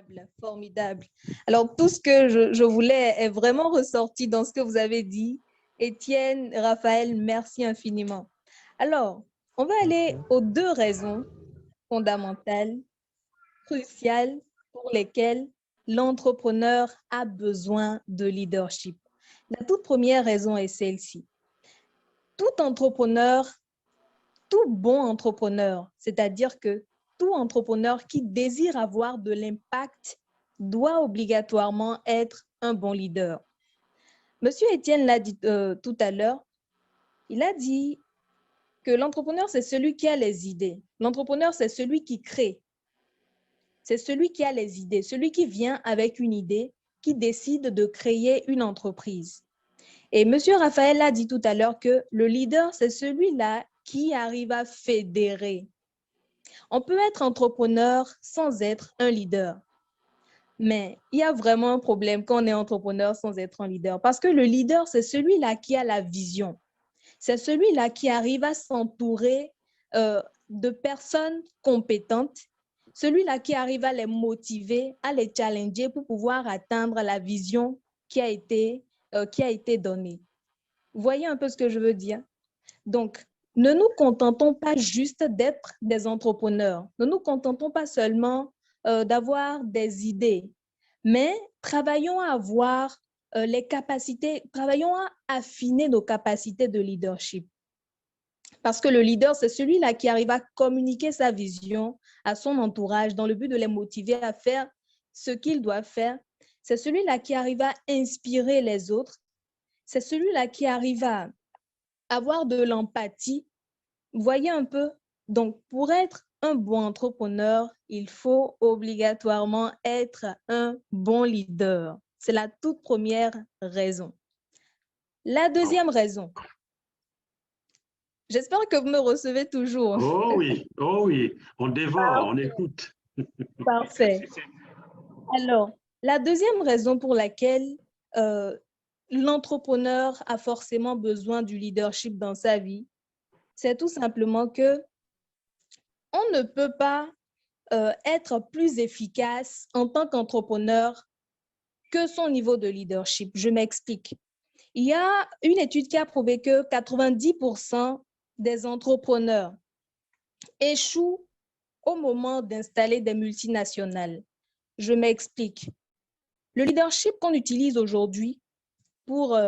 Formidable, formidable. Alors, tout ce que je voulais est vraiment ressorti dans ce que vous avez dit. Étienne, Raphaël, merci infiniment. Alors, on va aller aux deux raisons fondamentales, cruciales, pour lesquelles l'entrepreneur a besoin de leadership. La toute première raison est celle-ci. Tout entrepreneur, tout bon entrepreneur, c'est-à-dire que tout entrepreneur qui désire avoir de l'impact doit obligatoirement être un bon leader. Monsieur Étienne l'a dit tout à l'heure, il a dit que l'entrepreneur, c'est celui qui a les idées. L'entrepreneur, c'est celui qui crée. C'est celui qui a les idées, celui qui vient avec une idée, qui décide de créer une entreprise. Et monsieur Raphaël a dit tout à l'heure que le leader, c'est celui-là qui arrive à fédérer. On peut être entrepreneur sans être un leader. Mais il y a vraiment un problème quand on est entrepreneur sans être un leader. Parce que le leader, c'est celui-là qui a la vision. C'est celui-là qui arrive à s'entourer de personnes compétentes. Celui-là qui arrive à les motiver, à les challenger pour pouvoir atteindre la vision qui a été donnée. Vous voyez un peu ce que je veux dire? Donc, ne nous contentons pas juste d'être des entrepreneurs. Ne nous contentons pas seulement d'avoir des idées, mais travaillons à avoir les capacités, travaillons à affiner nos capacités de leadership. Parce que le leader, c'est celui-là qui arrive à communiquer sa vision à son entourage dans le but de les motiver à faire ce qu'ils doivent faire. C'est celui-là qui arrive à inspirer les autres. C'est celui-là qui arrive à avoir de l'empathie. Vous voyez un peu? Donc, pour être un bon entrepreneur, il faut obligatoirement être un bon leader. C'est la toute première raison. La deuxième raison, j'espère que vous me recevez toujours. Oh oui, on dévore, on écoute. Parfait. Alors, la deuxième raison pour laquelle l'entrepreneur a forcément besoin du leadership dans sa vie, c'est tout simplement que on ne peut pas être plus efficace en tant qu'entrepreneur que son niveau de leadership. Je m'explique. Il y a une étude qui a prouvé que 90% des entrepreneurs échouent au moment d'installer des multinationales. Je m'explique. Le leadership qu'on utilise aujourd'hui pour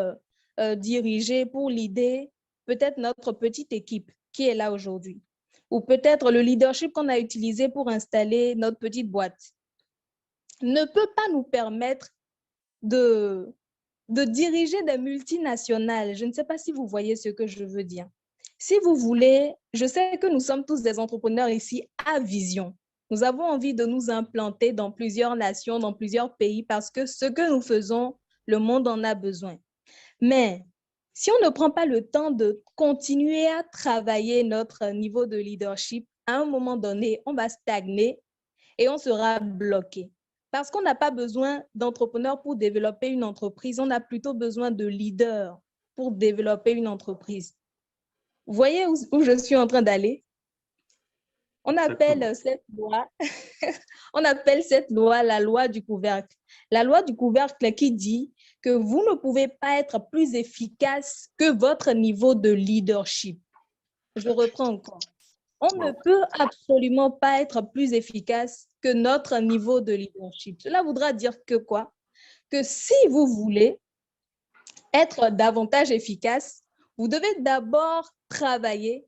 diriger, pour leader peut-être notre petite équipe qui est là aujourd'hui, ou peut-être le leadership qu'on a utilisé pour installer notre petite boîte, ne peut pas nous permettre de diriger des multinationales. Je ne sais pas si vous voyez ce que je veux dire. Si vous voulez, je sais que nous sommes tous des entrepreneurs ici à vision. Nous avons envie de nous implanter dans plusieurs nations, dans plusieurs pays, parce que ce que nous faisons, le monde en a besoin. Mais si on ne prend pas le temps de continuer à travailler notre niveau de leadership, à un moment donné, on va stagner et on sera bloqué. Parce qu'on n'a pas besoin d'entrepreneurs pour développer une entreprise, on a plutôt besoin de leaders pour développer une entreprise. Vous voyez où je suis en train d'aller? On appelle cette loi, on appelle cette loi la loi du couvercle. La loi du couvercle qui dit que vous ne pouvez pas être plus efficace que votre niveau de leadership. Je reprends encore. On ne peut absolument pas être plus efficace que notre niveau de leadership. Cela voudra dire que quoi? Que si vous voulez être davantage efficace, vous devez d'abord travailler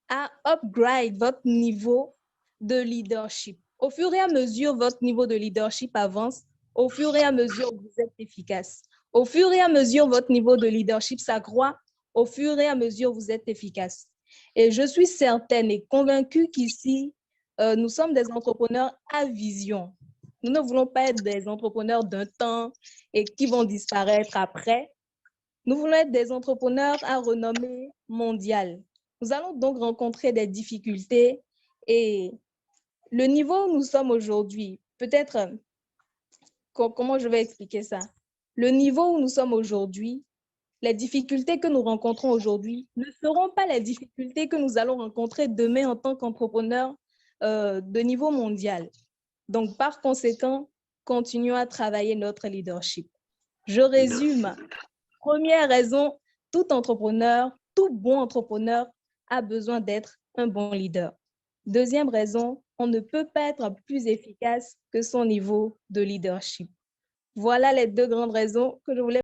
à upgrade votre niveau de leadership. Au fur et à mesure, votre niveau de leadership avance. Au fur et à mesure, vous êtes efficace. Au fur et à mesure, votre niveau de leadership s'accroît. Au fur et à mesure, vous êtes efficace. Et je suis certaine et convaincue qu'ici, nous sommes des entrepreneurs à vision. Nous ne voulons pas être des entrepreneurs d'un temps et qui vont disparaître après. Nous voulons être des entrepreneurs à renommée mondiale. Nous allons donc rencontrer des difficultés et le niveau où nous sommes aujourd'hui, peut-être, comment je vais expliquer ça? Le niveau où nous sommes aujourd'hui, les difficultés que nous rencontrons aujourd'hui ne seront pas les difficultés que nous allons rencontrer demain en tant qu'entrepreneurs de niveau mondial. Donc, par conséquent, continuons à travailler notre leadership. Je résume. Première raison, tout entrepreneur, tout bon entrepreneur a besoin d'être un bon leader. Deuxième raison, on ne peut pas être plus efficace que son niveau de leadership. Voilà les deux grandes raisons que je voulais